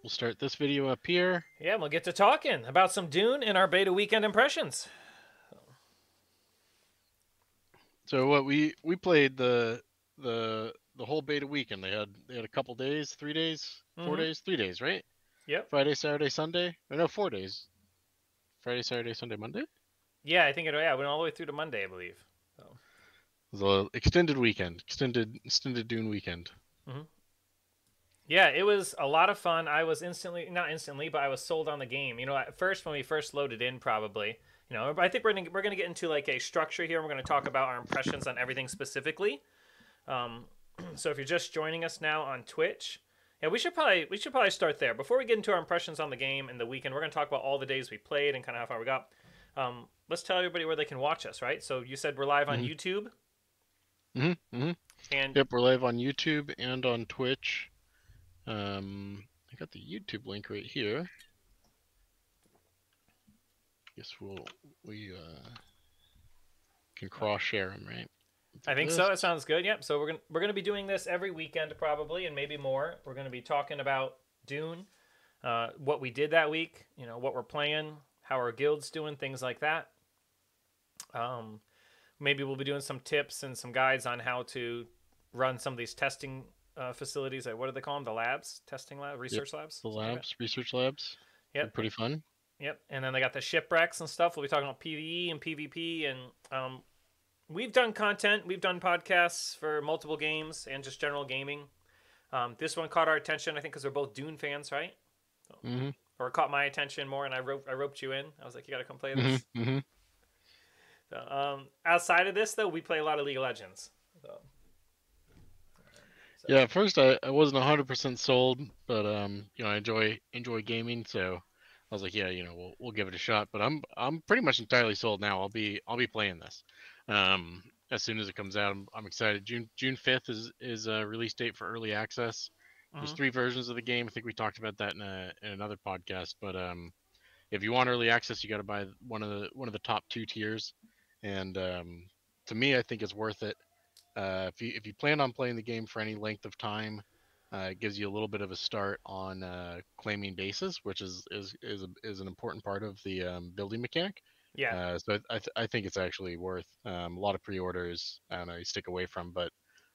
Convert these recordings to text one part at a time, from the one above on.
We'll start this video up here. Yeah, and we'll get to talking about some Dune and our beta weekend impressions. So what we played the whole beta weekend. They had a couple days, 3 days, four Mm-hmm. days, 3 days, right? Yep. Friday, Saturday, Sunday. Or no, 4 days. Friday, Saturday, Sunday, Monday. It Yeah, I think it went all the way through to Monday, I believe. So. was a extended weekend, extended Dune weekend. Mm-hmm. Yeah, it was a lot of fun. I was not instantly, but I was sold on the game. At first when we first loaded in, probably. I think we're gonna get into like a structure here. We're gonna talk about our impressions on everything specifically. Um, so if you're just joining us now on Twitch, yeah, we should probably start there before we get into our impressions on the game and the weekend. We're gonna talk about all the days we played and kind of how far we got. Let's tell everybody where they can watch us, right? So you said we're live on Mm-hmm. YouTube, Mm-hmm. and Yep, we're live on YouTube and on Twitch. I got the YouTube link right here. Guess we can cross share them, right? I think This. so. It sounds good. Yep. So we're gonna be doing this every weekend probably, and maybe more. We're gonna be talking about Dune, what we did that week. What we're playing, how our guild's doing, things like that. Um, Maybe we'll be doing some tips and some guides on how to run some of these testing facilities. Like, what do they call them? The labs, testing lab, Yep, research labs, the something like that. labs, research labs. They're Yep. pretty fun. Yep. And then they got the shipwrecks and stuff. We'll be talking about PVE and PvP, and we've done content, we've done podcasts for multiple games and just general gaming. This one caught our attention, I think, because we're both Dune fans, right? So, Mm-hmm. or it caught my attention more, and I roped you in. I was like, you got to come play Mm-hmm. this. Mm-hmm. So, outside of this, though, we play a lot of League of Legends. So, Yeah, at first I wasn't 100% sold, but I enjoy gaming, so I was like, yeah, we'll give it a shot. But I'm pretty much entirely sold now. I'll be playing this. As soon as it comes out, I'm excited. June 5th is a release date for early access. There's mm-hmm. 3 versions of the game. I think we talked about that in another podcast. But if you want early access, you got to buy one of the top 2 tiers. And to me, I think it's worth it. If you plan on playing the game for any length of time, it gives you a little bit of a start on claiming bases, which is an important part of the building mechanic. Yeah, So I think it's actually worth a lot of pre-orders. I don't know, you stick away from, but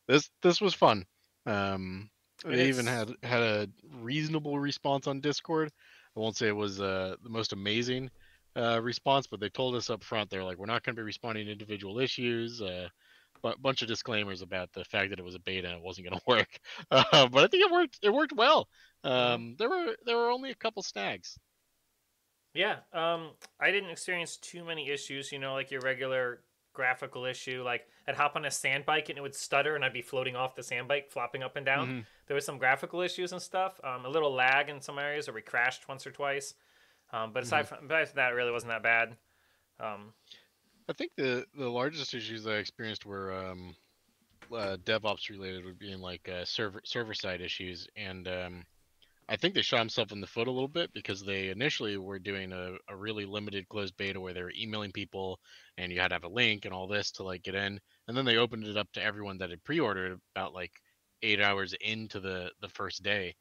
this was fun. and They even it's had a reasonable response on Discord. I won't say it was the most amazing response, but they told us up front they're like, we're not going to be responding to individual issues. But bunch of disclaimers about the fact that it was a beta and it wasn't going to work. But I think it worked. It worked well. mm-hmm. There were only a couple snags. Yeah. I didn't experience too many issues. Like your regular graphical issue. Like I'd hop on a sand bike and it would stutter, and I'd be floating off the sand bike, flopping up and down. Hmm. There was some graphical issues and stuff. A little lag in some areas, or we crashed once or twice. But Hmm. besides that, it really wasn't that bad. Um, I think the largest issues I experienced were DevOps related, would be in like server side issues, and I think they shot themselves in the foot a little bit because they initially were doing a really limited closed beta where they were emailing people and you had to have a link and all this to like get in. And then they opened it up to everyone that had pre-ordered about like 8 hours into the first day,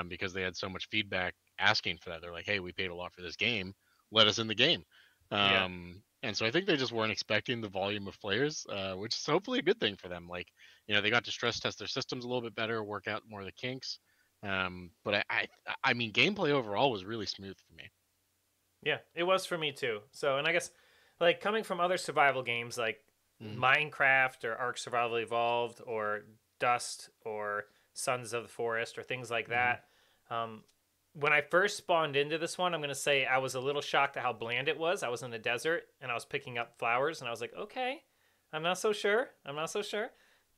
because they had so much feedback asking for that. They're like, hey, we paid a lot for this game. Let us in the game. yeah, And so I think they just weren't expecting the volume of players, which is hopefully a good thing for them. Like, they got to stress test their systems a little bit better, work out more of the kinks. But I mean, gameplay overall was really smooth for me. yeah, it was for me too. So, and I guess like coming from other survival games like Hmm. Minecraft or Ark Survival Evolved or Dust or Sons of the Forest or things like Hmm. that. Um, when I first spawned into this one, I'm going to say I was a little shocked at how bland it was. I was in the desert and I was picking up flowers and I was like, okay, I'm not so sure. I'm not so sure.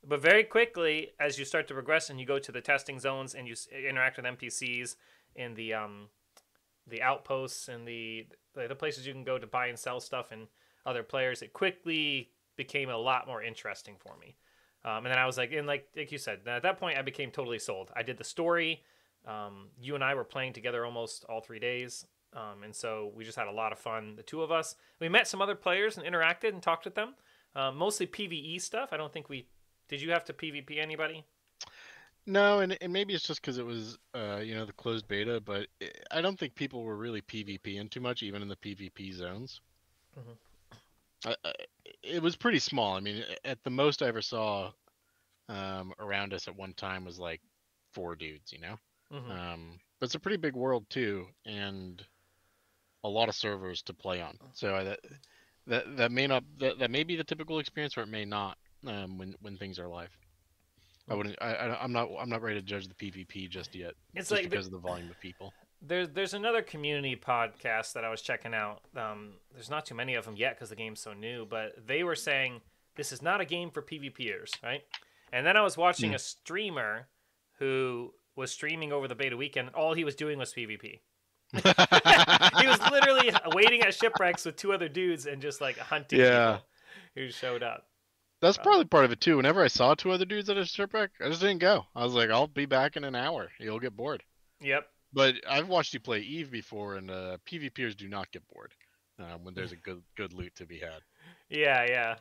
But very quickly, as you start to progress and you go to the testing zones and you interact with NPCs in the outposts and the places you can go to buy and sell stuff and other players, it quickly became a lot more interesting for me. And then I was like, and like you said, at that point I became totally sold. I did the story. You and I were playing together almost all 3 days. And so we just had a lot of fun, the two of us. We met some other players and interacted and talked with them. Mostly PVE stuff. I don't think we did. You have to PvP anybody? No, and maybe it's just because it was the closed beta, but I don't think people were really PvPing too much, even in the PvP zones. Hmm. I, it was pretty small. I mean, at the most I ever saw around us at one time was like 4 dudes, you know. Hmm. But it's a pretty big world too, and a lot of servers to play on. So that may not that may be the typical experience, or it may not when things are live. I wouldn't. I'm not ready to judge the PvP just yet, It's just like because of the volume of people. there's another community podcast that I was checking out. There's not too many of them yet because the game's so new, but they were saying this is not a game for PvPers, right? And then I was watching Mm. a streamer who was streaming over the beta weekend. All he was doing was PvP. He was literally waiting at shipwrecks with two other dudes and just like hunting Yeah, people who showed up. that's Um, probably part of it too. Whenever I saw 2 other dudes at a shipwreck, I just didn't go. I was like, I'll be back in an hour. You'll get bored. yep. But I've watched you play Eve before, and PvPers do not get bored when there's a good loot to be had. Yeah, yeah.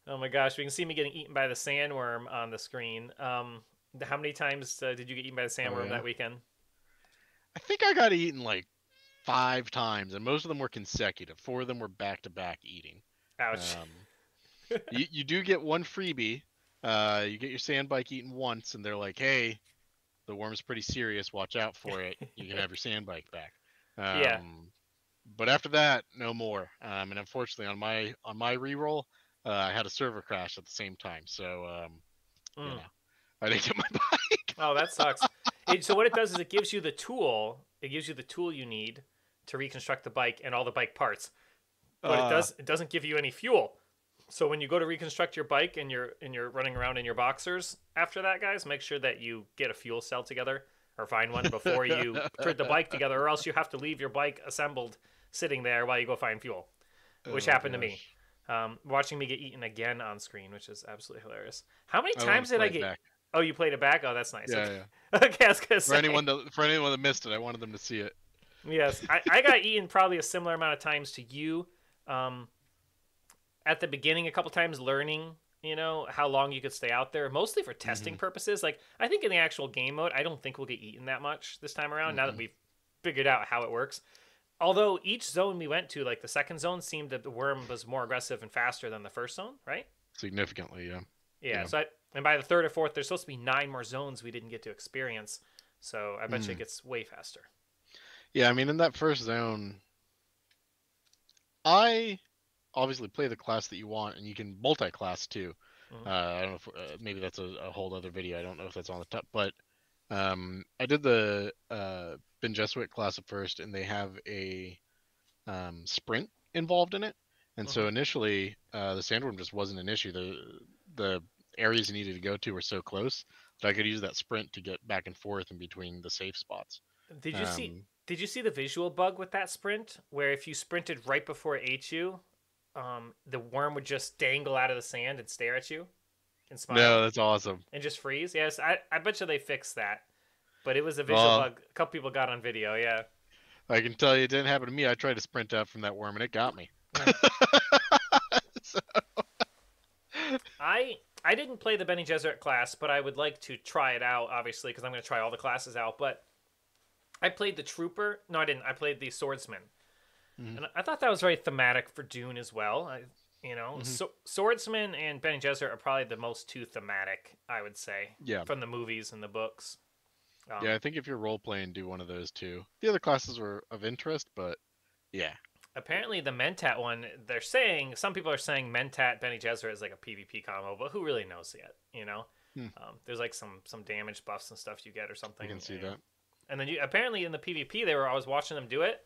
Oh my gosh, we can see me getting eaten by the sandworm on the screen. How many times did you get eaten by the Oh sandworm yeah, that weekend? I think I got eaten like 5 times, and most of them were consecutive. 4 of them were back to back eating. Ouch. Um, you do get one freebie. You get your sand bike eaten once, and they're like, "Hey, the worm's pretty serious. Watch out for it. You can have your sand bike back." Yeah. But after that, no more. And unfortunately, on my reroll, I had a server crash at the same time, so you Mm. know, I didn't get my bike. Oh, that sucks. So what it does is it gives you the tool. It gives you the tool you need to reconstruct the bike and all the bike parts. But Uh, it doesn't give you any fuel. So when you go to reconstruct your bike and you're running around in your boxers after that, guys, make sure that you get a fuel cell together or find one before you put the bike together, or else you have to leave your bike assembled sitting there while you go find fuel, which oh happened to me. gosh, Watching me get eaten again on screen, which is absolutely hilarious. How many I want times to did play I it get? back. Oh, you played it back. Oh, that's nice. Yeah, Okay, yeah. okay. I was gonna say For anyone that missed it, I wanted them to see it. yes. I got eaten probably a similar amount of times to you. Um, at the beginning, a couple times learning, how long you could stay out there, mostly for testing Hmm. purposes. Like I think in the actual game mode, I don't think we'll get eaten that much this time around. Now that Hmm. we've figured out how it works. Although each zone we went to, like the second zone, seemed that the worm was more aggressive and faster than the first zone, right? Significantly, yeah. Yeah. Yeah. And by the third or fourth, there's supposed to be 9 more zones we didn't get to experience. So I bet you it Mm. gets way faster. Yeah, I mean, in that first zone, I obviously play the class that you want, and you can multi-class too. Hmm. I don't know if maybe that's a whole other video. I don't know if that's on the top, but I did the Ben Jesuit class at first, and they have a sprint involved in it. And Hmm. so initially, the sandworm just wasn't an issue. The areas you needed to go to were so close that I could use that sprint to get back and forth in between the safe spots. Did you see? Um, Did you see the visual bug with that sprint, where if you sprinted right before it ate you, the worm would just dangle out of the sand and stare at you and smile no, that's awesome. and just freeze? Yes, I bet you they fixed that, but it was a visual Well, bug. A couple people got on video. Yeah. I can tell you it didn't happen to me. I tried to sprint out from that worm and it got me. Mm. I didn't play the Benny Gesserit class, but I would like to try it out, obviously, because I'm going to try all the classes out. But I played the Trooper. No, I didn't. I played the Swordsman. Mhm, And I thought that was very thematic for Dune as well. mhm. Swordsman and Benny Gesserit are probably the most two thematic, I would say, Yeah. from the movies and the books. Yeah, Um, I think if you're role playing, do one of those too. The other classes were of interest, but yeah. Apparently, the Mentat one, they're saying, some people are saying Mentat Benny Gesserit is like a PvP combo, but who really knows yet? Hmm, There's like some damage buffs and stuff you get or I something. can see that. And then apparently in the PvP, I was watching them do it,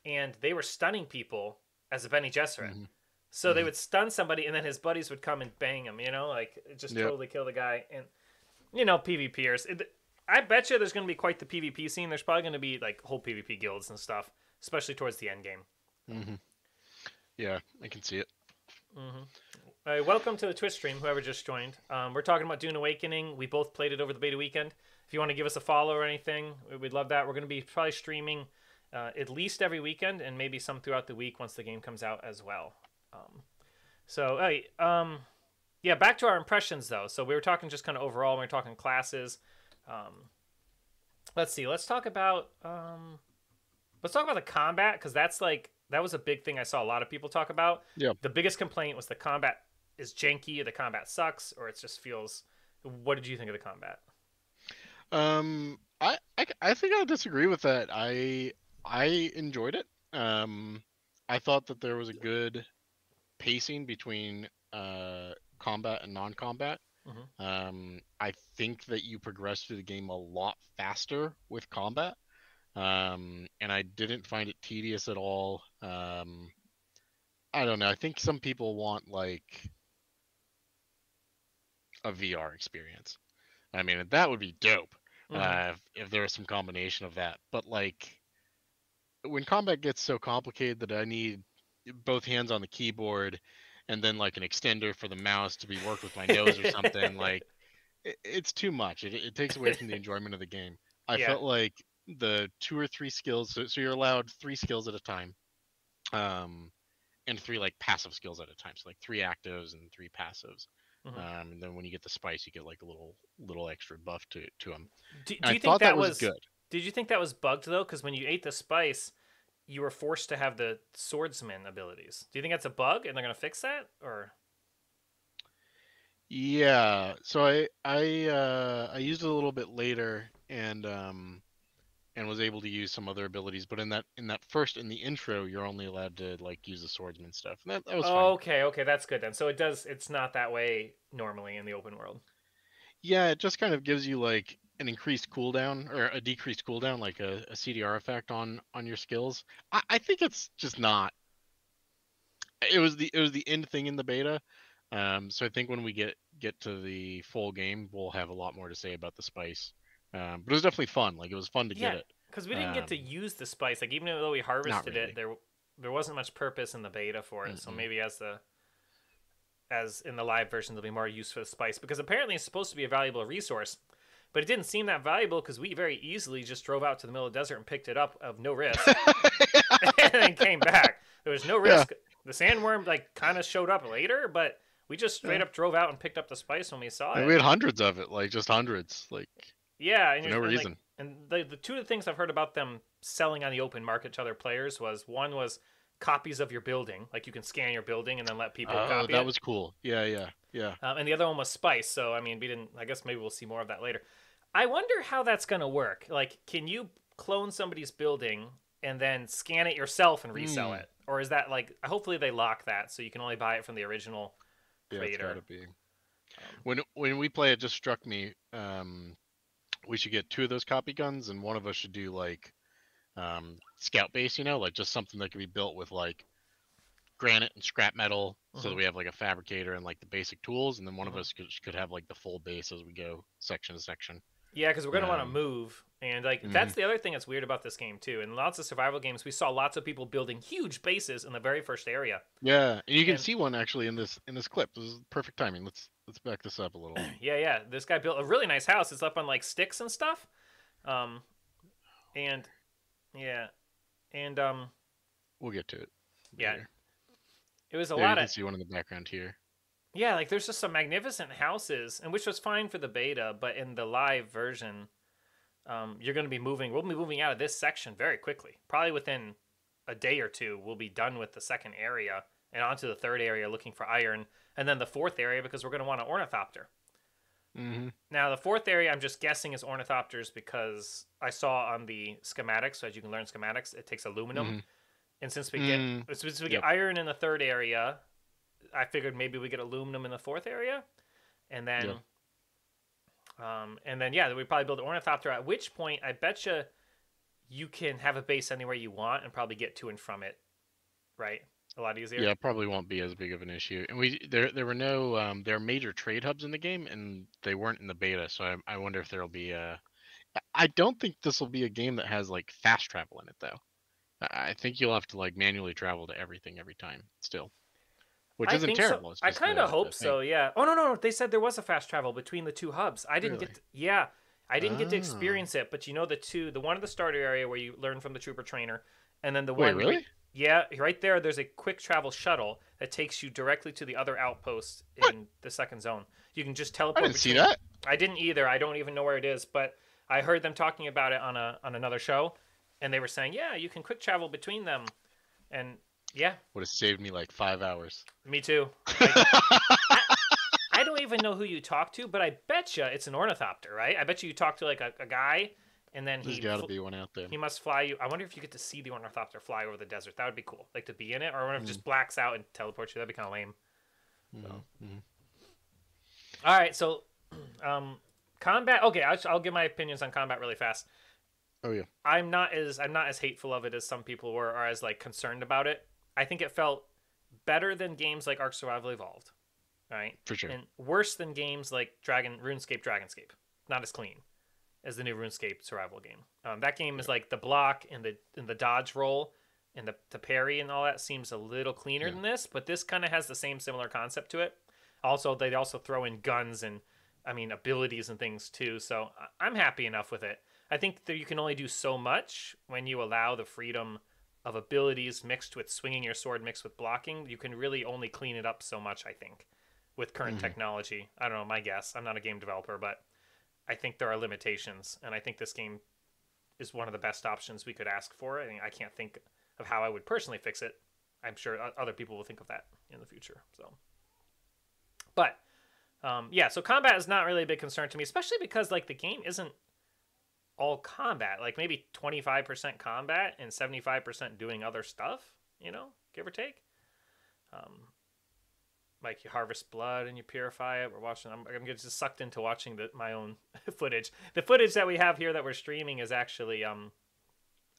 and they were stunning people as a Benny Gesserit. Hmm. So they Hmm. would stun somebody, and then his buddies would come and bang him. Like just Yep. totally kill the guy. And PvPers. I bet you there's going to be quite the PvP scene. There's probably going to be like whole PvP guilds and stuff, especially towards the end game. Hmm. Yeah, I can see it. Mm-hmm. All right, welcome to the Twitch stream, whoever just joined. We're talking about Dune Awakening. We both played it over the beta weekend. If you want to give us a follow or anything, we'd love that. We're going to be probably streaming at least every weekend and maybe some throughout the week once the game comes out as well. Yeah, back to our impressions though. So we were talking just kind of overall. We were talking classes. Um, let's see. Let's talk about the combat because that was a big thing I saw a lot of people talk about. Yeah. The biggest complaint was the combat is janky, or the combat sucks, or it just feels. What did you think of the combat? I think I disagree with that. I enjoyed it. I thought that there was a good pacing between combat and non-combat. Hmm. I think that you progress through the game a lot faster with combat. And I didn't find it tedious at all. I don't know. I think some people want like a VR experience. I mean, that would be dope Hmm. if there was some combination of that. But like when combat gets so complicated that I need both hands on the keyboard and then like an extender for the mouse to be worked with my nose or something, like it's too much. It takes away from the enjoyment of the game. I Yeah. felt like the two or three skills, so you're allowed three skills at a time, um, and three like passive skills at a time. So like three actives and three passives. Hmm. And then when you get the spice, you get like a little extra buff to them. Do And I you think thought that that was was? good. Did you think that was bugged though? Because when you ate the spice, you were forced to have the swordsman abilities. Do you think that's a bug, and they're gonna fix that, or? Yeah, so I used it a little bit later and was able to use some other abilities, but in that first in the intro, you're only allowed to like use the swordsman stuff. And that was fine. Okay, okay, that's good then. So it does. It's not that way normally in the open world. Yeah, it just kind of gives you like an increased cooldown or a decreased cooldown, like a CDR effect on your skills. I think it's just not. It was the end thing in the beta. So I think when we get to the full game, we'll have a lot more to say about the spice. But it was definitely fun. Like it was fun to get Yeah, it. because we didn't get to Um, use the spice. Like even though we Not harvested it, really. there wasn't much purpose in the beta for it. So Mm-mm. maybe as in the live version, there'll be more use for the spice because apparently it's supposed to be a valuable resource. But it didn't seem that valuable because we very easily just drove out to the middle of the desert and picked it up of no risk, and then came back. There was no Yeah, risk. The sandworm like kind of showed up later, but we just straight yeah. up drove out and picked up the spice when we saw And it. we had hundreds of it, like just hundreds, like Yeah, for no and like reason. and the two of the things I've heard about them selling on the open market to other players was one was copies of your building, like you can scan your building and then let people Oh, copy that it. was cool. Yeah, yeah, yeah. And the other one was spice. So I mean, we didn't. I guess maybe we'll see more of that later. I wonder how that's gonna work. Like, can you clone somebody's building and then scan it yourself and resell Hmm. it, or is that like? Hopefully they lock that so you can only buy it from the original Yeah, it's creator. gotta be. Um, When we play, it just struck me. We should get two of those copy guns, and one of us should do like scout base. Like just something that could be built with like granite and scrap metal, so that mhm, we have like a fabricator and like the basic tools, and then one of mhm. us could have like the full base as we go section to section. Yeah, because we're gonna want to Um, move, and like mhm. that's the other thing that's weird about this game too. In lots of survival games, we saw lots of people building huge bases in the very first area, Yeah, and you can and see one actually in this clip. This is perfect timing. Let's back this up a little. yeah, this guy built a really nice house. It's up on like sticks and stuff, um, and yeah, and We'll get to it yeah, later. it was a There, you lot can of see one in the background here. yeah, like there's just some magnificent houses, and which was fine for the beta, but in the live version, you're going to be moving. We'll be moving out of this section very quickly. Probably within a day or two, we'll be done with the second area and onto the third area looking for iron, and then the fourth area because we're going to want an ornithopter. Hmm. Now, the fourth area, I'm just guessing is ornithopters because I saw on the schematics. So as you can learn schematics, it takes aluminum, Hmm. and Mm. since we get Yep. iron in the third area, I figured maybe we get aluminum in the fourth area, and Yep. then yeah, we probably build an ornithopter. At which point, I betcha you can have a base anywhere you want and probably get to and from it, right? A lot easier. Yeah, probably won't be as big of an issue. And there were no there are major trade hubs in the game, and they weren't in the beta. So I wonder if there'll be I don't think this will be a game that has like fast travel in it though. I think you'll have to like manually travel to everything every time still, which I isn't think so. terrible. It's I just kind of a hope thing. so. Yeah. Oh no, they said there was a fast travel between the two hubs. I didn't get. Really? To, yeah, I didn't get to Oh. experience it. But you know the one in the starter area where you learn from the trooper trainer, and then the Wait, one. really? Yeah, right there. There's a quick travel shuttle that takes you directly to the other outpost What? in the second zone. You can just I teleport didn't see between. that. I didn't either. I don't even know where it is, but I heard them talking about it on another show, and they were saying, yeah, you can quick travel between them, and yeah, Would have saved me like 5 hours. me too. Like I I don't even know who you talk to, but I bet you it's an ornithopter, right? I bet you talk to like a guy, and then There's got to be one out there. he must fly you. I wonder if you get to see the ornithopter fly over the desert. That would be cool, like to be in it, or I wonder if it just blacks out and teleports you. That'd be kind of lame. So. All right, so combat. Okay, I'll give my opinions on combat really fast. Oh yeah, I'm not as hateful of it as some people were, or as like concerned about it. I think it felt better than games like Ark Survival Evolved, right? for sure. And worse than games like Dragonscape. Not as clean as the new RuneScape survival game. That game is like the block and the dodge roll and the parry and all that seems a little cleaner than this, but this kind of has the similar concept to it. Also, they also throw in guns and abilities and things too. So I'm happy enough with it. I think that you can only do so much when you allow the freedom of abilities mixed with swinging your sword, mixed with blocking. You can really only clean it up so much, I think, with current technology. I don't know, my guess. I'm not a game developer, but I think there are limitations, and I think this game is one of the best options we could ask for. I mean, I can't think of how I would personally fix it. I'm sure other people will think of that in the future. So, but yeah, so combat is not really a big concern to me, especially because like the game isn't all combat. Like maybe 25% combat and 75% doing other stuff. Give or take. Like you harvest blood and you purify it. I'm just sucked into watching my own footage. The footage that we have here that we're streaming is actually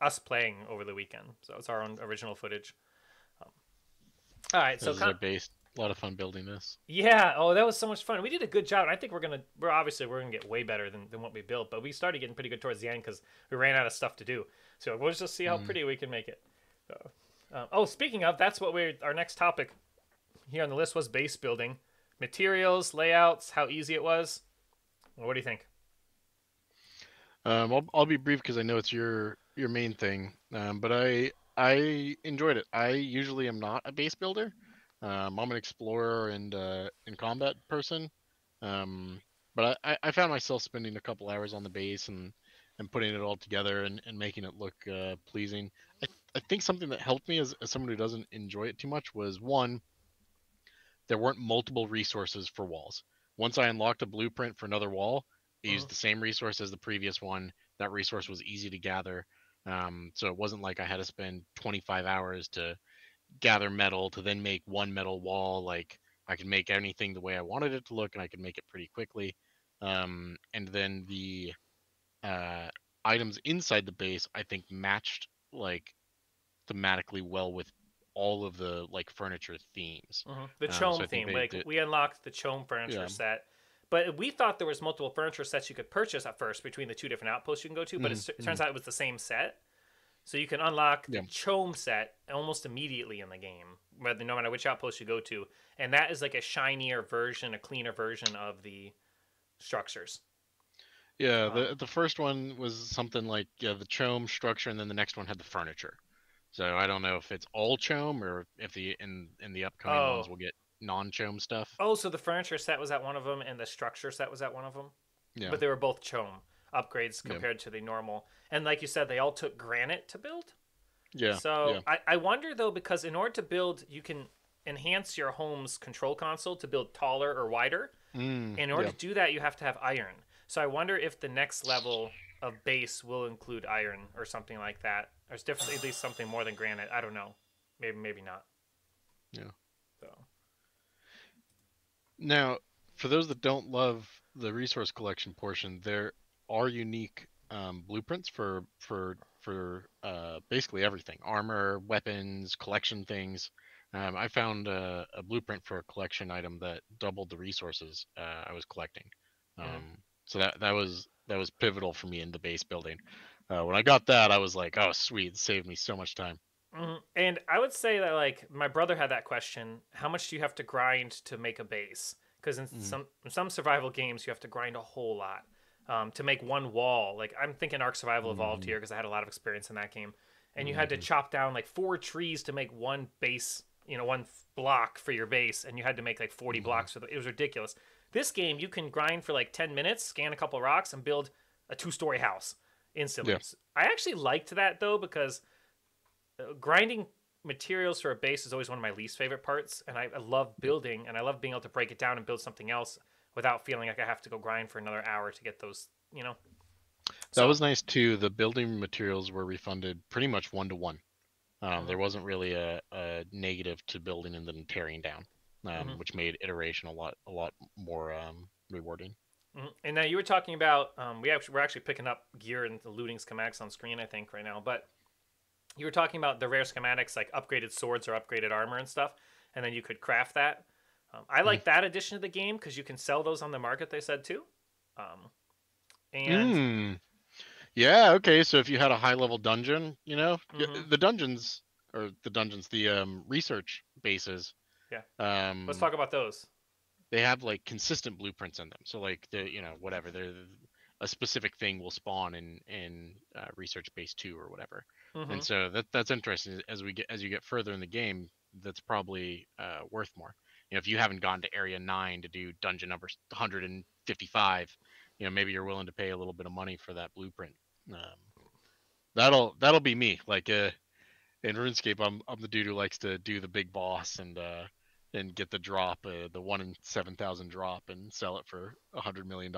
us playing over the weekend. So it's our own original footage. All right, so This is based. A lot of fun building this. Yeah. Oh, that was so much fun. We did a good job. I think we're gonna get way better than what we built, but we started getting pretty good towards the end because we ran out of stuff to do. So we'll just see how pretty we can make it. So, speaking of, that's what our next topic here on the list was base building, materials, layouts, how easy it was. Well, what do you think? I'll be brief because I know it's your main thing. But I enjoyed it. I usually am not a base builder. I'm an explorer and combat person. But I found myself spending a couple hours on the base and putting it all together and making it look pleasing. I think something that helped me as someone who doesn't enjoy it too much was one, there weren't multiple resources for walls. Once I unlocked a blueprint for another wall, I used the same resource as the previous one. That resource was easy to gather. So it wasn't like I had to spend 25 hours to gather metal to then make one metal wall. Like I could make anything the way I wanted it to look, and I could make it pretty quickly. And then the items inside the base, I think, matched like thematically well with all of the like furniture themes. The Chome theme. Like we unlocked the Chome furniture set, but we thought there was multiple furniture sets you could purchase at first between the two different outposts you can go to. But it turns out it was the same set, so you can unlock the Chome set almost immediately in the game, no matter which outpost you go to, and that is like a shinier version, a cleaner version of the structures. Yeah, the first one was something like the Chome structure, and then the next one had the furniture. So I don't know if it's all Chome or if in the upcoming ones we'll get non-Chome stuff. Oh, so the furniture set was at one of them, and the structure set was at one of them. Yeah. But they were both Chome upgrades compared to the normal. And like you said, they all took granite to build. Yeah. So I wonder though, because in order to build, you can enhance your home's control console to build taller or wider. In order to do that, you have to have iron. So I wonder if the next level of base will include iron or something like that. There's definitely at least something more than granite. I don't know. Maybe not. Yeah. So. Now, for those that don't love the resource collection portion, there are unique blueprints for basically everything: armor, weapons, collection things. I found a blueprint for a collection item that doubled the resources I was collecting. So that was pivotal for me in the base building. When I got that, I was like, "Oh, sweet! It saved me so much time." And I would say that like my brother had that question: how much do you have to grind to make a base? Because in some survival games, you have to grind a whole lot to make one wall. Like I'm thinking Ark Survival Evolved here because I had a lot of experience in that game, and you had to chop down like 4 trees to make one base, one block for your base, and you had to make like 40 blocks. It was ridiculous. This game, you can grind for like 10 minutes, scan a couple rocks, and build a 2-story house instantly. Yeah. I actually liked that though because grinding materials for a base is always one of my least favorite parts, and I love Yep. building, and I love being able to break it down and build something else without feeling like I have to go grind for another hour to get those, you know. That So, was nice too. The building materials were refunded pretty much 1 to 1. mhm, There wasn't really a negative to building and then tearing down, mhm, which made iteration a lot more rewarding. mhm. And now you were talking about we're actually picking up gear and the looting schematics on screen, I think, right now, but you were talking about the rare schematics like upgraded swords or upgraded armor and stuff, and then you could craft that. I like that addition to the game because you can sell those on the market. They said too, um, and Mm. Yeah, okay. So if you had a high level dungeon, mhm, the dungeons the research bases, yeah, let's um, talk about those. they have like consistent blueprints in them. So like whatever, a specific thing will spawn in research base 2 or whatever. Hmm. And so that's interesting as you get further in the game, that's probably worth more. If you haven't gone to area 9 to do dungeon number 155, maybe you're willing to pay a little bit of money for that blueprint. Um, that'll be me. Like in RuneScape, I'm the dude who likes to do the big boss and get the drop, the 1 in 7,000 drop, and sell it for $100 million.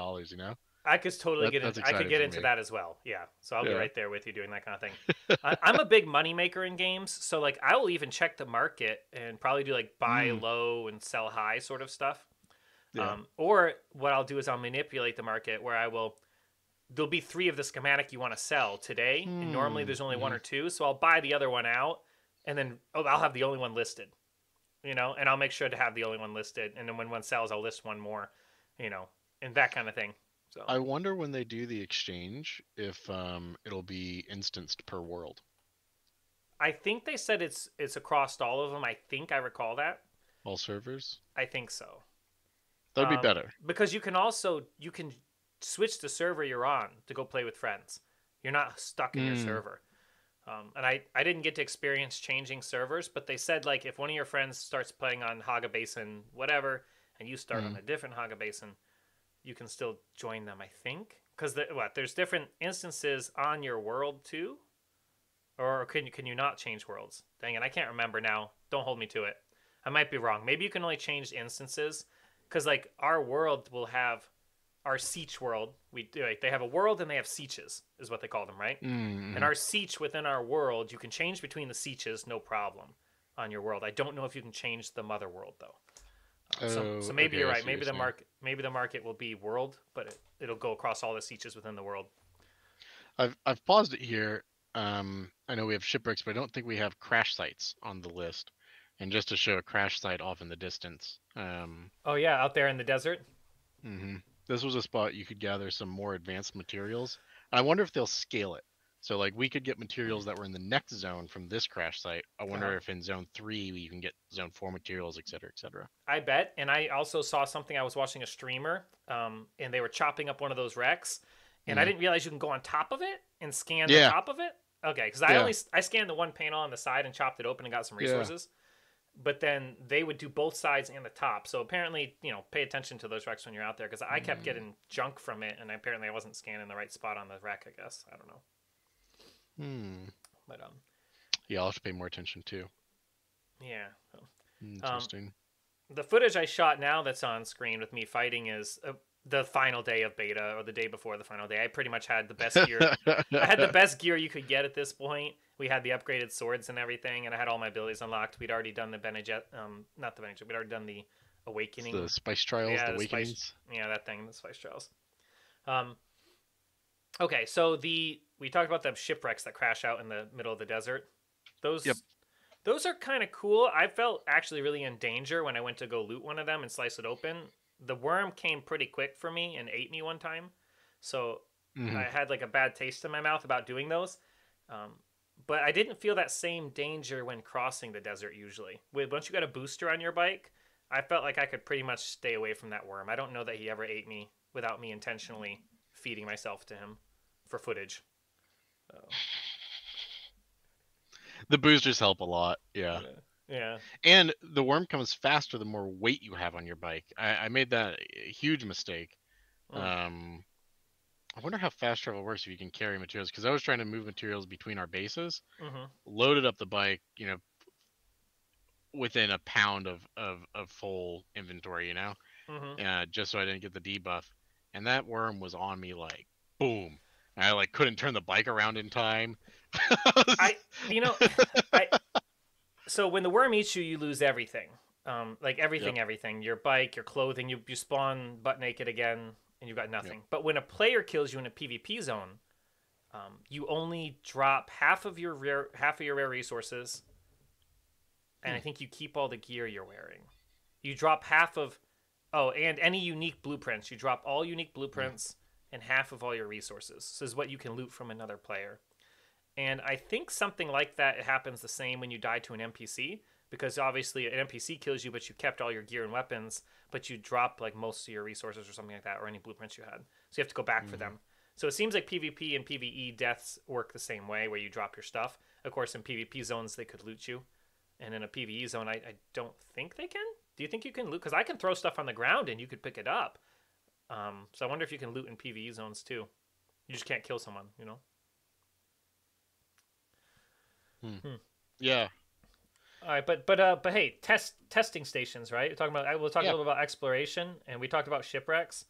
I could totally get That's into. I could exciting get for into me. that as well. Yeah, so I'll be Yeah. right there with you doing that kind of thing. I'm a big money maker in games, so like I will even check the market and probably do like buy Mm, low and sell high sort of stuff. yeah. Or what I'll do is I'll manipulate the market where I will. There'll be 3 of the schematic you want to sell today, and normally Hmm. there's only one Hmm. or two, so I'll buy the other one out, and then I'll have the only one listed, and I'll make sure to have the only one listed, and then when one sells, I'll list one more, you know, and that kind of thing. So I wonder when they do the exchange if it'll be instanced per world. I think they said it's across all of them. I think I recall that. All servers. I think so. That'd be better. Because you can switch the server you're on to go play with friends. You're not stuck in your Mm, server. And I didn't get to experience changing servers, but they said like if one of your friends starts playing on Haga Basin, whatever, and you start on mm. a different Haga Basin, you can still join them. I think because there's different instances on your world too, or can you not change worlds? Dang it, I can't remember now. Don't hold me to it. I might be wrong. Maybe you can only change instances because like our world will have our siege world. We do like they have a world and they have sieges is what they call them, right? And Mm. our siege within our world, you can change between the sieges, no problem, on your world. I don't know if you can change the mother world though. So Oh, maybe you're okay. I right. see what you're saying. Maybe the market will be world, but it'll go across all the sieges within the world. I've paused it here. I know we have shipwrecks, but I don't think we have crash sites on the list. And just to show a crash site off in the distance, Oh yeah, out there in the desert. hmm this was a spot you could gather some more advanced materials. I wonder if they'll scale it. So like we could get materials that were in the next zone from this crash site. I Uh huh. wonder if in zone 3 you can get zone 4 materials, et cetera, et cetera. I bet. And I also saw something. I was watching a streamer, and they were chopping up one of those wrecks, and I Mm. didn't realize you can go on top of it and scan the Yeah, top of it. Okay, because yeah, I scanned the one panel on the side and chopped it open and got some yeah. resources. But then they would do both sides and the top. So apparently, pay attention to those wrecks when you're out there because I kept Mm. getting junk from it, and apparently I wasn't scanning the right spot on the wreck. I guess I don't know, Hmm. but Yeah, I'll have to pay more attention too. yeah. Um, Interesting. the footage I shot now that's on screen with me fighting is the final day of beta or the day before the final day. I pretty much had the best gear. I had the best gear you could get at this point. We had the upgraded swords and everything, and I had all my abilities unlocked. We'd already done the Bene Gesserit, not the Bene Gesserit. We'd already done the It's the Awakening. spice trials, Yeah, the the spice. awakenings. Yeah, that thing, the spice trials. Um, okay, so we talked about the shipwrecks that crash out in the middle of the desert. Yep. Those are kind of cool. I felt actually really in danger when I went to go loot one of them and slice it open. The worm came pretty quick for me and ate me one time, so I Hmm. had like a bad taste in my mouth about doing those. Um, but I didn't feel that same danger when crossing the desert. Usually, once you got a booster on your bike, I felt like I could pretty much stay away from that worm. I don't know that he ever ate me without me intentionally feeding myself to him for footage. So, The boosters help a lot. Yeah. yeah. Yeah. And the worm comes faster the more weight you have on your bike. I made that a huge mistake. Mm. Um, I wonder how fast travel works if you can carry materials. Because I was trying to move materials between our bases, Mm-hmm. loaded up the bike, within a pound of full inventory, Mm-hmm. just so I didn't get the debuff. And that worm was on me like boom. I like couldn't turn the bike around in time. I, you know, I so when the worm eats you, you lose everything. Like Yep. everything, your bike, your clothing. You spawn butt naked again, and you've got Yep. nothing. But when a player kills you in a PvP zone, you only drop half of your rare resources, and Hmm. I think you keep all the gear you're wearing. You drop half of, oh, and any unique blueprints. You drop all unique Yeah. blueprints and half of all your resources. This is what you can loot from another player. And I think something like that happens the same when you die to an NPC, because obviously an NPC kills you, but you kept all your gear and weapons, but you drop like most of your resources or something like that, or any blueprints you had. So you have to go back for Hmm. them. So it seems like PvP and PvE deaths work the same way, where you drop your stuff. Of course, in PvP zones they could loot you, and in a PvE zone, I don't think they can. Do you think you can loot? Because I can throw stuff on the ground and you could pick it up. So I wonder if you can loot in PvE zones too. You just can't kill someone, you know. Hmm. Hmm. Yeah. All right, but hey, testing stations, right? We're talking about we'll talk a Yeah. little about exploration, and we talked about shipwrecks.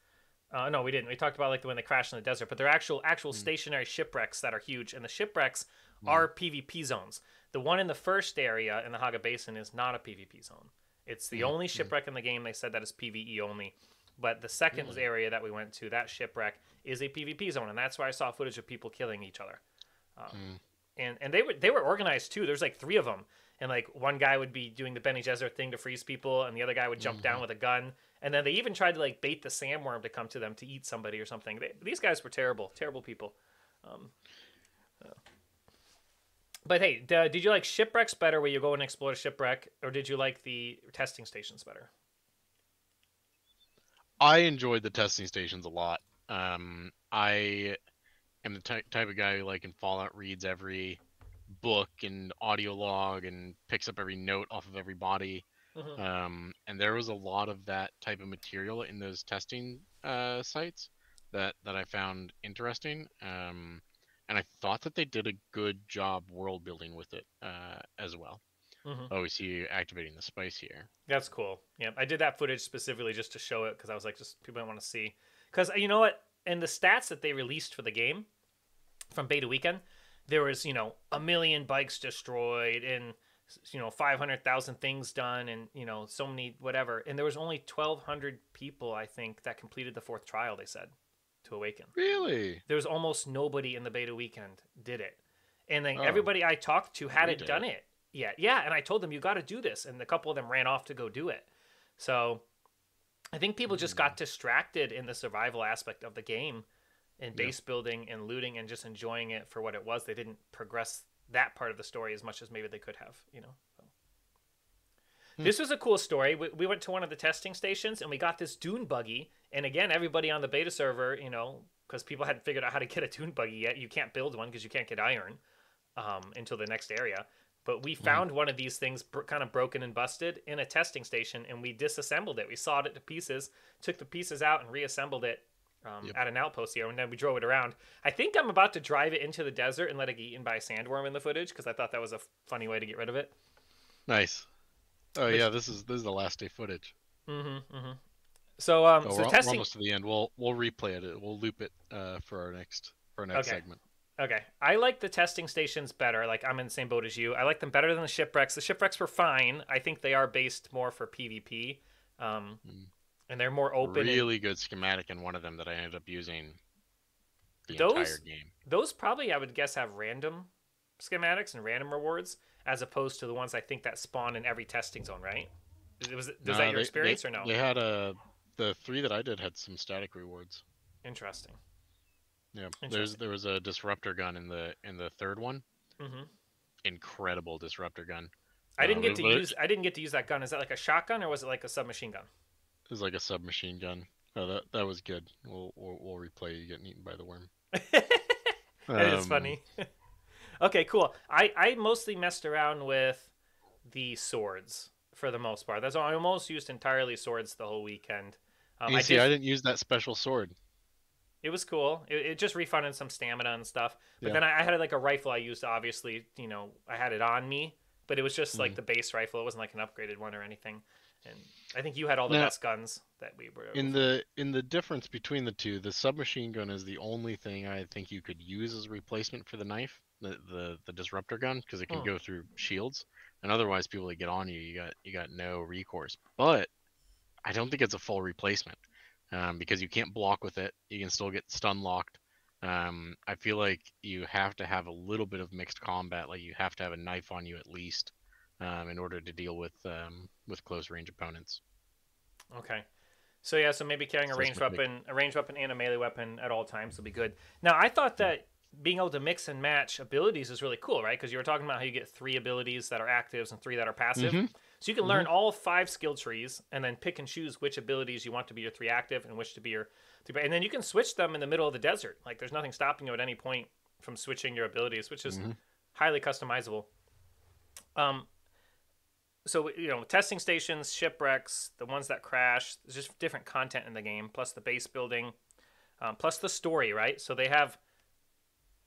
No, we didn't. We talked about like the when they crashed in the desert, but they're actual Hmm. stationary shipwrecks that are huge, and the shipwrecks Hmm. are PvP zones. The one in the first area in the Haga Basin is not a PvP zone. It's the Hmm. only Hmm. shipwreck in the game. They said that is PvE only. But the second Really? area that we went to, that shipwreck is a PvP zone, and that's where I saw footage of people killing each other. Um, Hmm. and they were organized too. There's like three of them, and like one guy would be doing the Benny Gesserit thing to freeze people, and the other guy would jump Hmm. down with a gun. And then they even tried to like bait the sandworm to come to them to eat somebody or something. These guys were terrible, terrible people. Um, but hey, did you like shipwrecks better, where you go and explore a shipwreck, or did you like the testing stations better? I enjoyed the testing stations a lot. I am the type of guy who, like in Fallout, reads every book and audio log and picks up every note off of every body. Mm-hmm. And there was a lot of that type of material in those testing sites that I found interesting. And I thought that they did a good job world building with it as well. Mm-hmm. Oh, we see you activating the spice here. That's cool. Yeah, I did that footage specifically just to show it because I was like, just people want to see. Because you know what? In the stats that they released for the game from beta weekend, there was a million bikes destroyed and 500,000 things done and so many whatever, and there was only 1,200 people I think that completed the fourth trial. They said to Awaken. Really? There was almost nobody in the beta weekend did it, and then Oh, everybody I talked to we hadn't did done it. it yet. Yeah, and I told them you got to do this, and a couple of them ran off to go do it. So I think people just Hmm. got distracted in the survival aspect of the game and Yep. base building and looting and just enjoying it for what it was. They didn't progress that part of the story as much as maybe they could have, So. Hmm. This was a cool story. We went to one of the testing stations and we got this dune buggy. And again, everybody on the beta server, because people hadn't figured out how to get a dune buggy yet, you can't build one because you can't get iron until the next area. But we Hmm. found one of these things kind of broken and busted in a testing station, and we disassembled it. We sawed it to pieces, took the pieces out, and reassembled it Yep. at an outpost here, and then we drove it around. I think I'm about to drive it into the desert and let it get eaten by a sandworm in the footage because I thought that was a funny way to get rid of it. Nice. Oh But yeah, this is the last day footage. mm-hmm. So Oh, so we're testing. almost to the end. We'll replay it. We'll loop it for our next Okay, segment. okay. I like the testing stations better. Like I'm in the same boat as you. I like them better than the shipwrecks. The shipwrecks were fine. I think they are based more for PvP, um, Mm. and they're more open and Really good schematic in one of them that I ended up using the entire those game. those probably I would guess have random schematics and random rewards as opposed to the ones I think that spawn in every testing zone, right? Was that No, your they they experience or no? they had the three that I did had some static rewards. Interesting. Yeah, Interesting. there was a disruptor gun in the third one. Hmm. Incredible disruptor gun. I didn't get to But it use I didn't get to use that gun. Is that like a shotgun or was it like a submachine gun? was like a submachine gun. Oh, that was good. We'll replay you getting eaten by the worm. That is Um, funny. Okay, cool. I mostly messed around with the swords for the most part. That's all, I almost used entirely swords the whole weekend. You I see, did. I didn't use that special sword. It was cool. It just refunded some stamina and stuff. But Yeah. then I had like a rifle I used. Obviously, I had it on me, but it was just like Mm. the base rifle. It wasn't like an upgraded one or anything. And I think you had all the Now, best guns that we were able to in find. the difference between the two, the submachine gun is the only thing I think you could use as a replacement for the knife, the disruptor gun, because it can Hmm. go through shields, and otherwise people that get on you, you got no recourse. But I don't think it's a full replacement, because you can't block with it. You can still get stun locked. I feel like you have to have a little bit of mixed combat, like you have to have a knife on you at least, in order to deal with close range opponents. Okay. So yeah, so maybe carrying So that's my take. a ranged weapon and a melee weapon at all times will be good. Now, I thought Yeah. that being able to mix and match abilities is really cool, right? Because you were talking about how you get 3 abilities that are actives and 3 that are passive. Mhm. So you can learn Mhm. all 5 skill trees and then pick and choose which abilities you want to be your 3 active and which to be your 3. And then you can switch them in the middle of the desert. Like there's nothing stopping you at any point from switching your abilities, which is Mhm. highly customizable. Um, so testing stations, shipwrecks, the ones that crash, there's just different content in the game, plus the base building, plus the story, right? So they have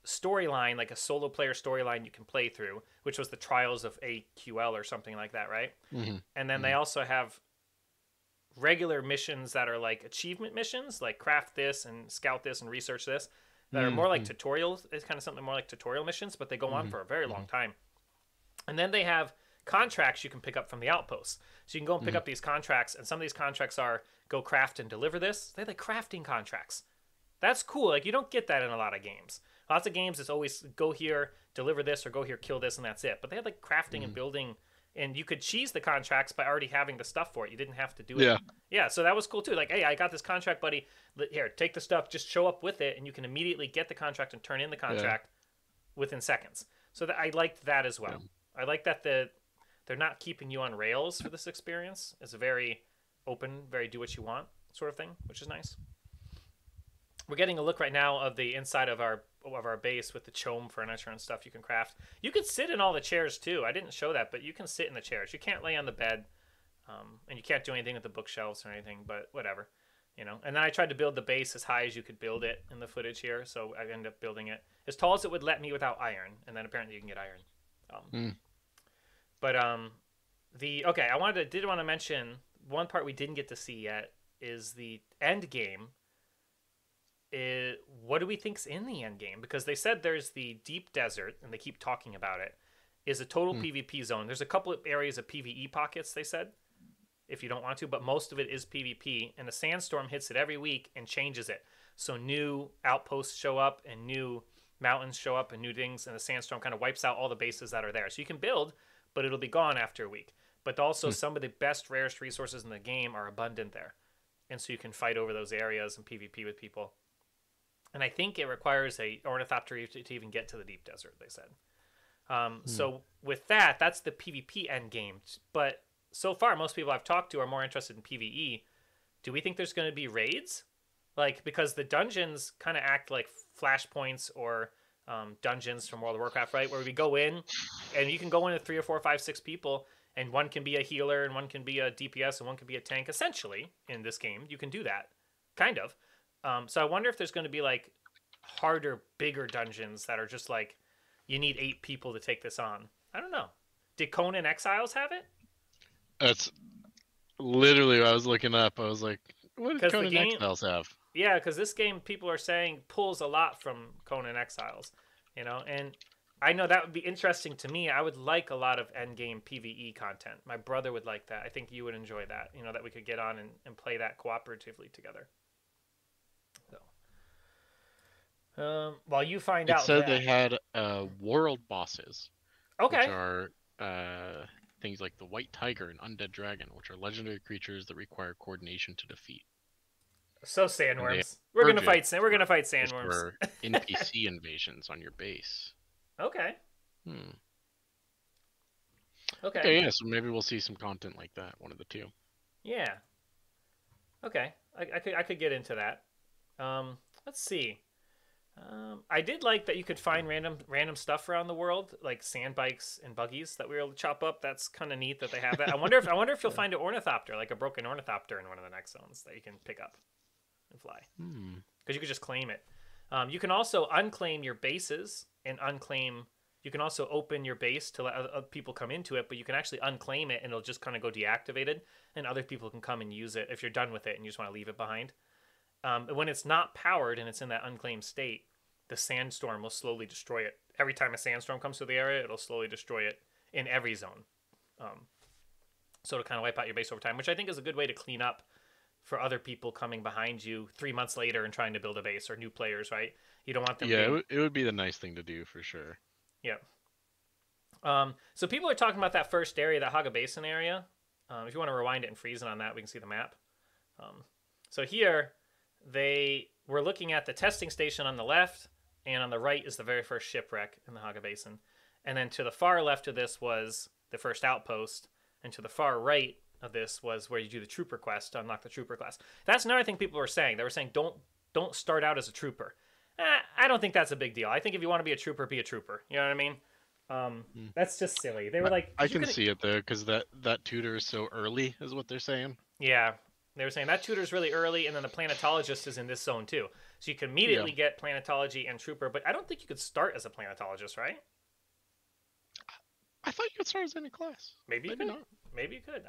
storyline, like a solo player storyline you can play through, which was the Trials of AQL or something like that, right? Mhm. And then they Mhm. also have regular missions that are like achievement missions, like craft this and scout this and research this, that are more like Mhm. tutorials. It's kind of something more like tutorial missions, but they go on Mhm. for a very long Mhm. time. And then they have contracts you can pick up from the outposts. So you can go and pick Mhm. up these contracts, and some of these contracts are go craft and deliver this. They have like crafting contracts. That's cool. Like you don't get that in a lot of games. Lots of games it's always go here, deliver this, or go here, kill this, and that's it. But they had like crafting and Mhm. building, and you could cheese the contracts by already having the stuff for it. You didn't have to do it. Yeah. Yeah, so that was cool too. Like, hey, I got this contract, buddy. Here, take the stuff. Just show up with it, and you can immediately get the contract and turn in the Yeah. contract within seconds. So that I liked that as Yeah. well. I like that they're not keeping you on rails for this experience. It's a very open, very do what you want sort of thing, which is nice. We're getting a look right now of the inside of our base with the chome furniture and stuff you can craft. You can sit in all the chairs too. I didn't show that, but you can sit in the chairs. You can't lay on the bed, and you can't do anything with the bookshelves or anything. But whatever, And then I tried to build the base as high as you could build it in the footage here, so I ended up building it as tall as it would let me without iron. And then apparently you can get iron. Um, Mm. but the okay, did want to mention one part we didn't get to see yet is the end game. What do we think's in the end game? Because they said there's the deep desert, and they keep talking about it. Is a total Mm. PvP zone. There's a couple of areas of PvE pockets. They said if you don't want to, but most of it is PvP. And the sandstorm hits it every week and changes it. So new outposts show up and new mountains show up and new things, and the sandstorm kind of wipes out all the bases that are there. So you can build, but it'll be gone after a week. But also, Mm. some of the best, rarest resources in the game are abundant there, and so you can fight over those areas and PvP with people. And I think it requires a ornithopter to even get to the deep desert. They said. Mm. So with that, that's the PvP end game. But so far, most people I've talked to are more interested in PvE. Do we think there's going to be raids? Like, because the dungeons kind of act like flashpoints or dungeons from World of Warcraft, right? Where we go in, and you can go in with 3 or 4, 5, 6 people, and one can be a healer, and one can be a DPS, and one can be a tank. Essentially, in this game, you can do that, kind of. So I wonder if there's going to be like harder, bigger dungeons that are just like you need 8 people to take this on. I don't know. Did Conan Exiles have it? That's literally what I was looking up. I was like, what did Because the Conan game, Exiles have? yeah, because this game people are saying pulls a lot from Conan Exiles, and I know that would be interesting to me. I would like a lot of end game PVE content. My brother would like that. I think you would enjoy that. That we could get on and play that cooperatively together. So, while you find It out said they that, had world bosses, which okay, are things like the White Tiger and Undead Dragon, which are legendary creatures that require coordination to defeat. so And they have sandworms. We're gonna Urges, fight. We're gonna fight which sandworms. were NPC invasions on your base. Okay. Hmm. Okay. Okay, yeah, so maybe we'll see some content like that, one of the two. Yeah. Okay. I could get into that. Let's see. I did like that you could find random stuff around the world, like sand bikes and buggies that we were able to chop up. That's kind of neat that they have that. I wonder if you'll find an ornithopter, like a broken ornithopter, in one of the next zones that you can pick up and fly. Because you could just claim it. You can also unclaim your bases and unclaim. You can also open your base to let other people come into it, but you can actually unclaim it and it'll just kind of go deactivated, and other people can come and use it if you're done with it and you just want to leave it behind. When it's not powered and it's in that unclaimed state, the sandstorm will slowly destroy it. Every time a sandstorm comes to the area, it'll slowly destroy it in every zone. So to kind of wipe out your base over time, which I think is a good way to clean up for other people coming behind you 3 months later and trying to build a base, or new players, right? You don't want them. Yeah, it would be the nice thing to do for sure. Yeah. So people are talking about that first area, that Haga Basin area. If you want to rewind it and freeze it on that, we can see the map. So here, they were looking at the testing station on the left, and on the right is the very first shipwreck in the Haga Basin. And then to the far left of this was the first outpost, and to the far right of this was where you do the trooper quest to unlock the trooper class. That's another thing people were saying. They were saying, don't start out as a trooper. I don't think that's a big deal. I think if you want to be a trooper, be a trooper. You know what I mean? That's just silly. They were like, I can see it though, because that tutor is so early, is what they're saying. Yeah, they were saying that tutor's really early, and then the planetologist is in this zone too. So you can immediately get planetology and trooper, but I don't think you could start as a planetologist, right? I thought you could start as any class. Maybe you could. Not. Maybe you could.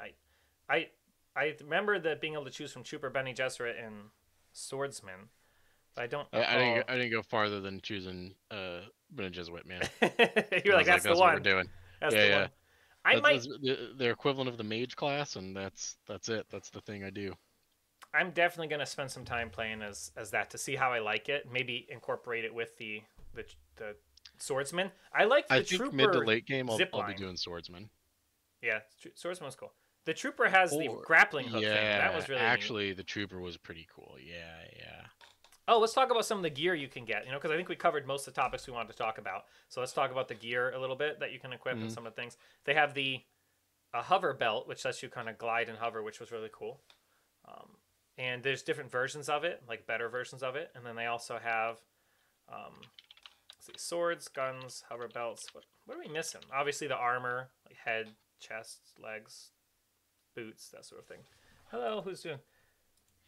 I remember that being able to choose from trooper, Bene Gesserit, and swordsman. But I don't. I didn't go farther than choosing Bene Gesserit, man. You're like, that's the one. What we're doing. That's the one. That's the equivalent of the mage class, and that's it. That's the thing I do. I'm definitely gonna spend some time playing as that to see how I like it. Maybe incorporate it with the swordsman. I think trooper mid to late game I'll be doing swordsman. Yeah, swordsman was cool. The trooper has the grappling hook thing. That was really actually neat. The trooper was pretty cool. Yeah. Oh, let's talk about some of the gear you can get. Because I think we covered most of the topics we wanted to talk about. So let's talk about the gear a little bit that you can equip and some of the things. They have a hover belt, which lets you kind of glide and hover, which was really cool. And there's different versions of it, like better versions of it. And then they also have swords, guns, hover belts. What are we missing? Obviously the armor, like head, chest, legs, boots, that sort of thing. Hello, who's doing?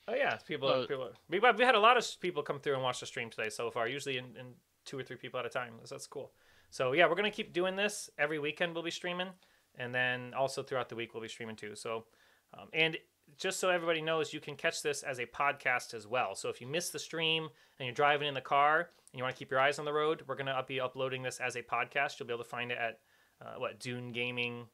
Oh yeah, people. We had a lot of people come through and watch the stream today so far. Usually in 2 or 3 people at a time. So that's cool. So yeah, we're gonna keep doing this every weekend. We'll be streaming, and then also throughout the week we'll be streaming too. So, and just so everybody knows, you can catch this as a podcast as well. So if you miss the stream and you're driving in the car and you want to keep your eyes on the road, we're gonna be uploading this as a podcast. You'll be able to find it at Dune Gaming.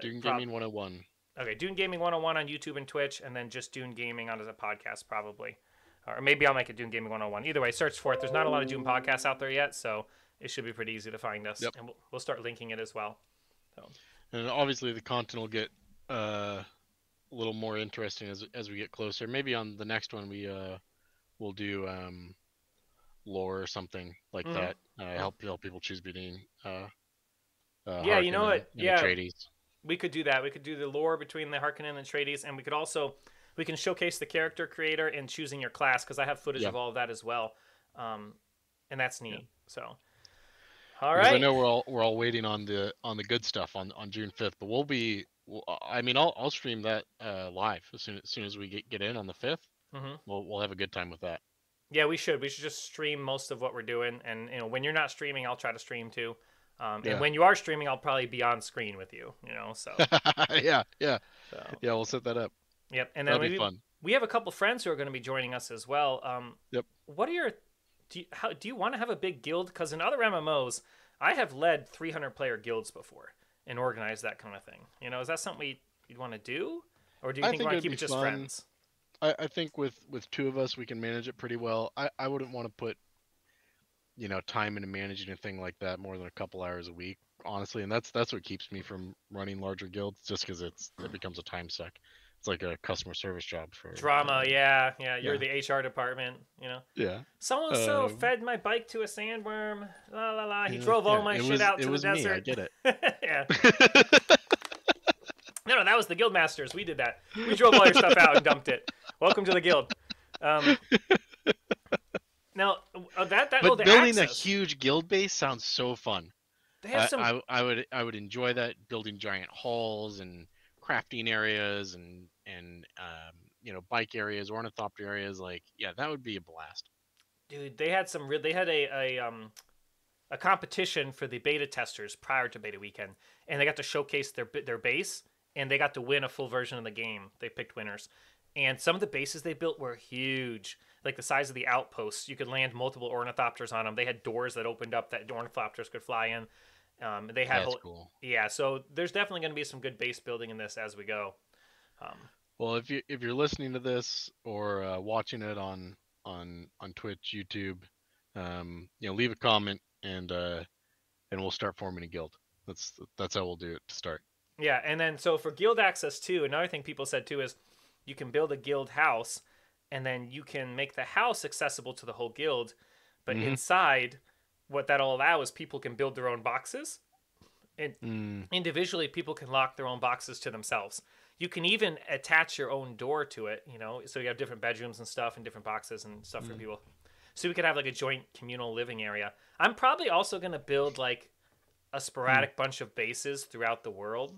Dune Gaming 101. Okay, Dune Gaming 101 on YouTube and Twitch, and then just Dune Gaming on as a podcast probably. Or maybe I'll make it Dune Gaming 101. Either way, search for it. There's not a lot of Dune podcasts out there yet, so it should be pretty easy to find us. Yep. And we'll start linking it as well. So. And obviously the content will get a little more interesting as we get closer. Maybe on the next one we'll do lore or something like that. Help people choose between yeah, you know what? Yeah. Atreides. We could do that. We could do the lore between the Harkonnen and Atreides, and we can showcase the character creator and choosing your class, because I have footage of all of that as well, and that's neat. So, all right. I know we're all waiting on the good stuff on June 5th, but I'll stream that live as soon as we get in on the 5th. We'll have a good time with that. Yeah, we should just stream most of what we're doing, and when you're not streaming, I'll try to stream too. And when you are streaming, I'll probably be on screen with you, so. Yeah. So. Yeah, we'll set that up. Yep. And then that'll be fun. We have a couple friends who are going to be joining us as well. Yep. What are do you want to have a big guild? Because in other MMOs, I have led 300 player guilds before and organized that kind of thing. Is that something you'd want to do? Or do you think you want to keep it just fun. Friends? I think with 2 of us, we can manage it pretty well. I wouldn't want to put time into managing a thing like that more than a couple hours a week, honestly, and that's what keeps me from running larger guilds, just because it becomes a time suck. It's like a customer service job for drama. Yeah. You're the HR department. Yeah. So and so fed my bike to a sandworm. La la la. He drove all my shit out to the desert. Me. I get it. Yeah. No, that was the guild masters. We did that. We drove all your stuff out and dumped it. Welcome to the guild. Now, But the building a access. huge guild base sounds so fun. They have some. I would enjoy that, building giant halls and crafting areas and bike areas, ornithopter areas. Like, yeah, that would be a blast. Dude, they had some. They had a competition for the beta testers prior to beta weekend, and they got to showcase their base, and they got to win a full version of the game. They picked winners, and some of the bases they built were huge, like the size of the outposts. You could land multiple ornithopters on them. They had doors that opened up that ornithopters could fly in. They had That's cool. yeah. So there's definitely going to be some good base building in this as we go. Um, Well, if you're listening to this or watching it on Twitch, YouTube, leave a comment and we'll start forming a guild. That's how we'll do it to start. Yeah, and then so for guild access too, another thing people said too is you can build a guild house, and then you can make the house accessible to the whole guild, but Mm-hmm. inside, what that'll allow is people can build their own boxes, and Mm, individually people can lock their own boxes to themselves. You can even attach your own door to it, so you have different bedrooms and stuff and different boxes and stuff for mm, people. So we could have like a joint communal living area. I'm probably also going to build like a mm. sporadic bunch of bases throughout the world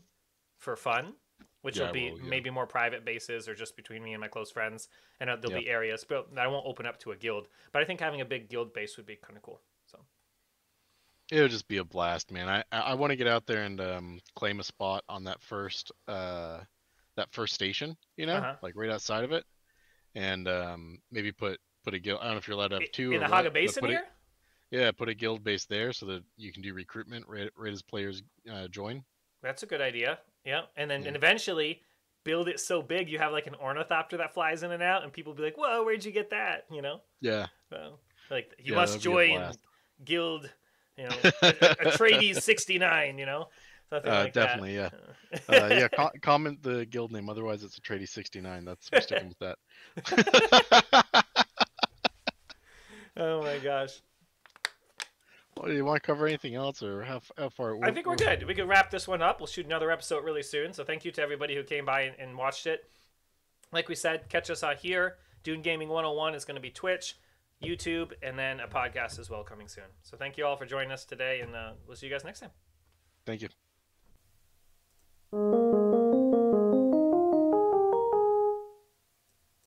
for fun, which Yeah, will I be will. Yeah. maybe more private bases or just between me and my close friends. And there'll Yeah. be areas, but I won't open up to a guild. But I think having a big guild base would be kind of cool. So It would just be a blast, man. I want to get out there and claim a spot on that first station, uh huh. like right outside of it, and maybe put a guild. I don't know if you're allowed to have two In or the Haga what, but Basin here, put a guild base there so that you can do recruitment right as players join. that's a good idea. Yeah, and then Yeah. and eventually build it so big you have like an ornithopter that flies in and out, and people be like, "Whoa, where'd you get that?" Yeah. Well, like you Yeah, must that'd be a join blast. guild, Atreides 69, something like Definitely, yeah. that. Yeah, comment the guild name. Otherwise, it's a Trady 69. We're sticking with that. Oh my gosh. Well, do you want to cover anything else, or how far? I think we're good. We can wrap this one up. We'll shoot another episode really soon. So thank you to everybody who came by and watched it. Like we said, catch us out here. Dune Gaming 101 is going to be Twitch, YouTube, and then a podcast as well coming soon. So thank you all for joining us today, and we'll see you guys next time. Thank you.